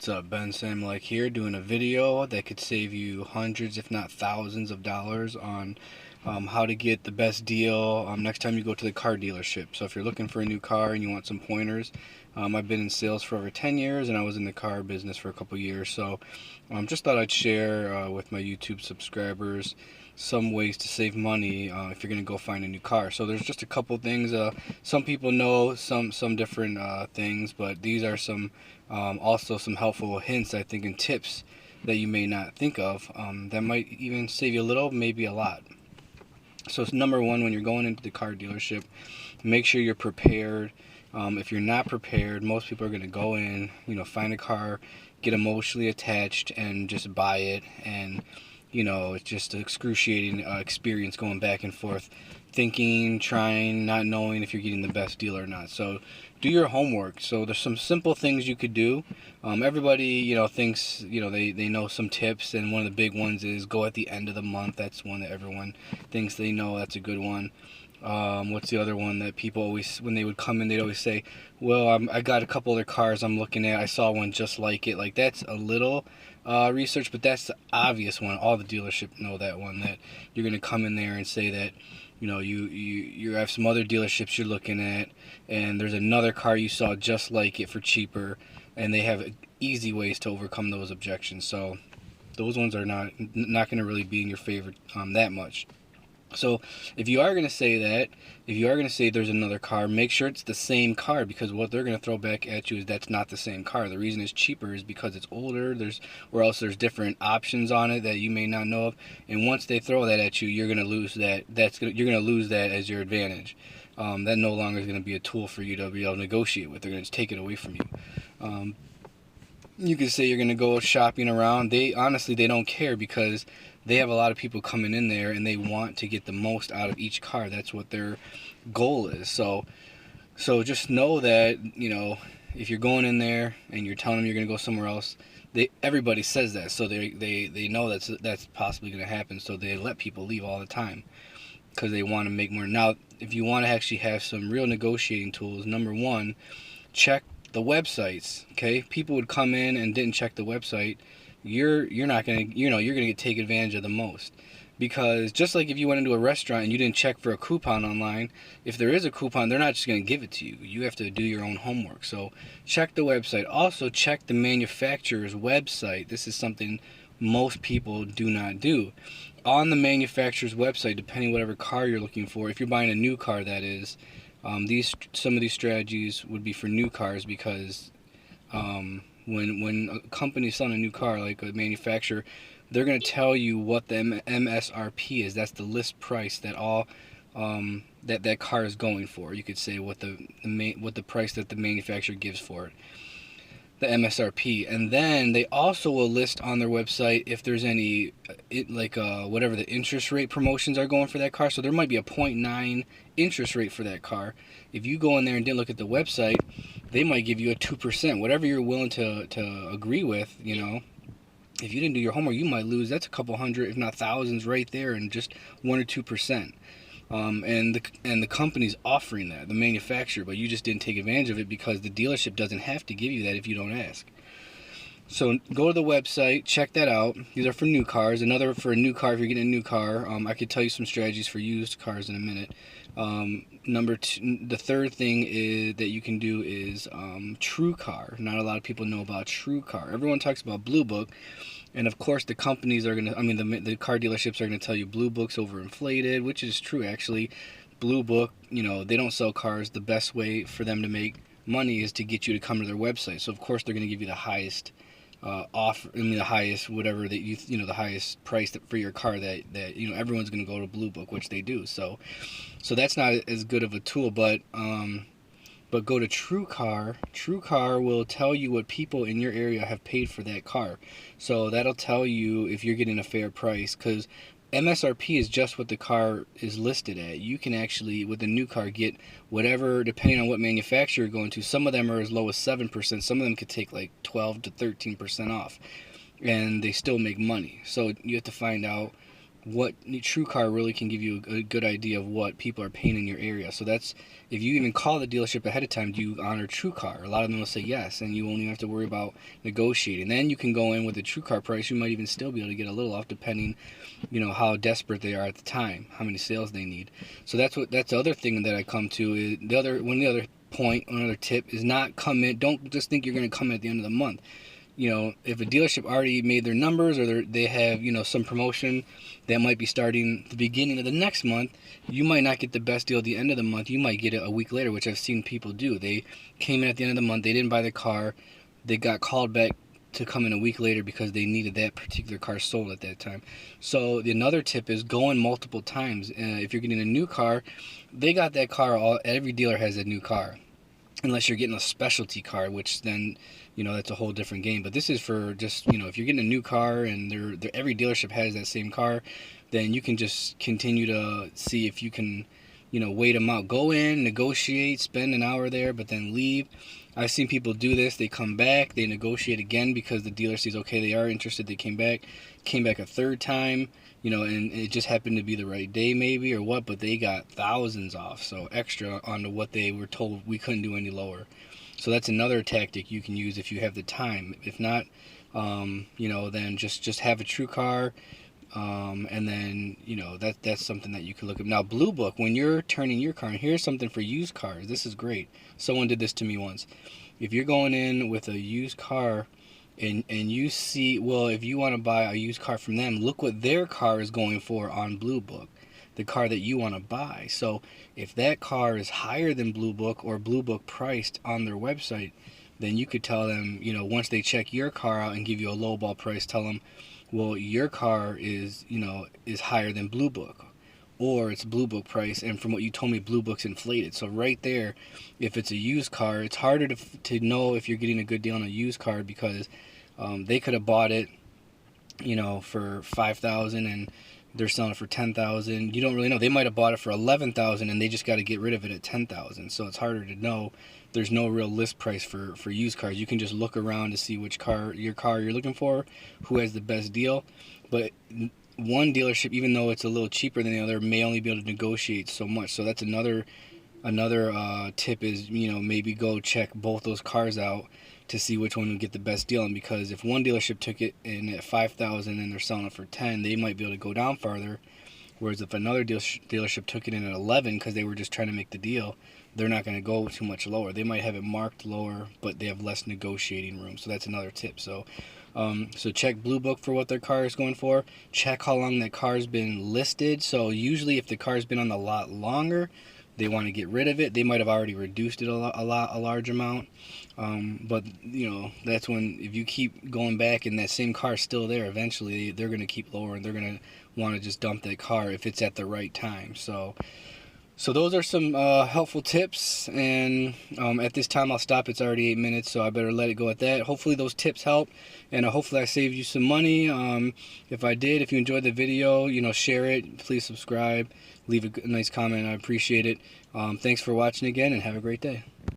What's up, Ben Samulak here, doing a video that could save you hundreds, if not thousands of dollars on how to get the best deal next time you go to the car dealership. So if you're looking for a new car and you want some pointers, I've been in sales for over 10 years and I was in the car business for a couple years. So just thought I'd share with my YouTube subscribers some ways to save money if you're going to go find a new car. So there's just a couple things. Some people know some different things, but these are some also some helpful hints, I think, and tips that you may not think of that might even save you a little, maybe a lot. So it's number one, when you're going into the car dealership, make sure you're prepared. If you're not prepared, most people are going to go in, find a car, get emotionally attached, and just buy it. And it's just an excruciating experience going back and forth, thinking, trying, not knowing if you're getting the best deal or not. So do your homework. So there's some simple things you could do. Everybody, thinks, they know some tips, and one of the big ones is go at the end of the month. That's one that everyone thinks they know. That's a good one. What's the other one that people always, when they would come in, they'd always say, well, I got a couple other cars I'm looking at. I saw one just like it. Like, that's a little research, but that's the obvious one. All the dealership know that one, that you're going to come in there and say that, you have some other dealerships you're looking at, and there's another car you saw just like it for cheaper, and they have easy ways to overcome those objections. So those ones are not going to really be in your favor that much. So if you are going to say that, if you are going to say there's another car, make sure it's the same car, because what they're going to throw back at you is that's not the same car. The reason it's cheaper is because it's older, or else there's different options on it that you may not know of. And once they throw that at you, you're going to lose that. You're going to lose that as your advantage. That no longer is going to be a tool for you to be able to negotiate with. They're going to take it away from you. You could say you're going to go shopping around. They don't care, because they have a lot of people coming in there and they want to get the most out of each car. That's what their goal is. So just know that, if you're going in there and you're telling them you're going to go somewhere else, everybody says that. So they know that's possibly going to happen. So they let people leave all the time because they want to make more. Now, if you want to actually have some real negotiating tools, number one, check the websites. Okay, people would come in and didn't check the website. You're not gonna, you're gonna take advantage of the most, because just like if you went into a restaurant and you didn't check for a coupon online, if there is a coupon, they're not just gonna give it to you. You have to do your own homework. So check the website. Also check the manufacturer's website. This is something most people do not do. On the manufacturer's website, depending whatever car you're looking for, if you're buying a new car, that is, some of these strategies would be for new cars, because when a company's selling a new car, like a manufacturer, they're going to tell you what the MSRP is. That's the list price that all that car is going for. You could say what the price that the manufacturer gives for it, the MSRP. And then they also will list on their website if there's any whatever the interest rate promotions are going for that car. So there might be a 0.9 interest rate for that car. If you go in there and didn't look at the website, they might give you a 2%, whatever you're willing to agree with. If you didn't do your homework, you might lose. That's a couple hundred, if not thousands, right there, in just 1 or 2%. And the company's offering that, the manufacturer, but you just didn't take advantage of it because the dealership doesn't have to give you that if you don't ask. So go to the website, check that out. These are for new cars. Another, for a new car, if you're getting a new car, I could tell you some strategies for used cars in a minute. Number two, the third thing is that you can do is TrueCar. Not a lot of people know about TrueCar. Everyone talks about Blue Book, and of course the companies are gonna, the car dealerships are gonna tell you Blue Book's overinflated, which is true actually. Blue Book, they don't sell cars. The best way for them to make money is to get you to come to their website. So of course they're gonna give you the highest the highest whatever that the highest price for your car that everyone's going to go to Blue Book, which they do. So that's not as good of a tool, but go to TrueCar. TrueCar will tell you what people in your area have paid for that car. So that'll tell you if you're getting a fair price, because MSRP is just what the car is listed at. You can actually, with a new car, get whatever, depending on what manufacturer you're going to. Some of them are as low as 7%. Some of them could take like 12 to 13% off, and they still make money. So you have to find out what TrueCar really can give you a good idea of what people are paying in your area. So that's, if you even call the dealership ahead of time, do you honor TrueCar? A lot of them will say yes, and you won't even have to worry about negotiating. Then you can go in with a TrueCar price. You might even still be able to get a little off, depending, how desperate they are at the time, how many sales they need. So that's the other thing that I come to is the other point, another tip is not come in. Don't just think you're going to come in at the end of the month. If a dealership already made their numbers, or they have, some promotion that might be starting the beginning of the next month, you might not get the best deal at the end of the month. You might get it a week later, which I've seen people do. They came in at the end of the month, they didn't buy the car, they got called back to come in a week later because they needed that particular car sold at that time. So another tip is go in multiple times. If you're getting a new car, they got that car, every dealer has a new car. Unless you're getting a specialty car, which then, that's a whole different game. But this is for just, if you're getting a new car and every dealership has that same car, then you can just continue to see if you can, wait them out. Go in, negotiate, spend an hour there, but then leave. I've seen people do this. They come back, they negotiate again because the dealer sees, okay, they are interested. They came back a third time, and it just happened to be the right day maybe or what, but they got thousands off, so extra onto what they were told we couldn't do any lower. So that's another tactic you can use if you have the time. If not, then just have a TrueCar, and then that's something that you can look up. Now, Blue Book, when you're turning your car, and here's something for used cars. This is great. Someone did this to me once. If you're going in with a used car, and you see, well, if you want to buy a used car from them, look what their car is going for on Blue Book, the car that you want to buy. So if that car is higher than Blue Book, or Blue Book priced on their website, then you could tell them, once they check your car out and give you a lowball price, tell them, well, your car is higher than Blue Book, or it's Blue Book price, and from what you told me, Blue Book's inflated. So right there, if it's a used car, it's harder to know if you're getting a good deal on a used car, because they could have bought it, for $5,000 and they're selling it for $10,000. You don't really know. They might have bought it for $11,000 and they just got to get rid of it at $10,000. So it's harder to know. There's no real list price for used cars. You can just look around to see which car you're looking for, who has the best deal. But one dealership, even though it's a little cheaper than the other, may only be able to negotiate so much. So that's another tip is, maybe go check both those cars out to see which one would get the best deal. And because if one dealership took it in at $5,000 and they're selling it for $10,000, they might be able to go down farther. Whereas if another dealership took it in at $11,000 because they were just trying to make the deal, they're not going to go too much lower. They might have it marked lower, but they have less negotiating room. So that's another tip. So check Blue Book for what their car is going for. Check how long that car's been listed. So usually if the car's been on the lot longer, they want to get rid of it. They might have already reduced it a large amount. But that's when, if you keep going back and that same car's still there, eventually they're going to keep lowering. They're going to want to just dump that car if it's at the right time. So those are some helpful tips, and at this time I'll stop. It's already 8 minutes, so I better let it go at that. Hopefully those tips help, and hopefully I saved you some money. If I did, if you enjoyed the video, share it. Please subscribe, leave a nice comment. I appreciate it. Thanks for watching again, and have a great day.